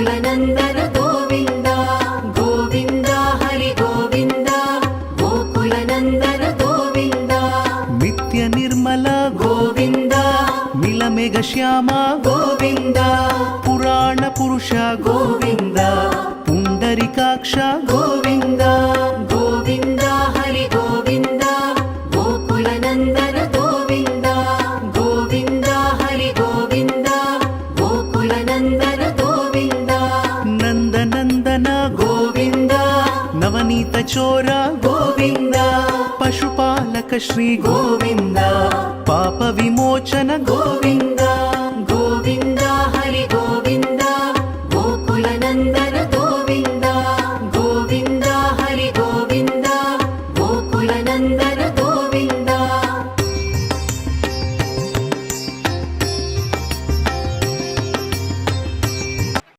गोकुलनन्दन गोविन्द गोविन्द हरि गोविन्द गोकुलनन्दन गोविन्द नित्य निर्मल गोविन्द नीलमेघ श्याम गोविन्द पुराण पुरुष गोविन्द पुण्डरीकाक्ष गोविन्द गोविन्द हरि गोविन्द गोकुलनन्दन गोविन्द गोविन्द हरि गोविन्द गोकुलनन्दन गोविन्द नन्दनन्दन गोविन्द नवनीत चोर गोविन्द पशुपालक श्री गोविन्द पाप विमोचन गोविन्द गोविन्द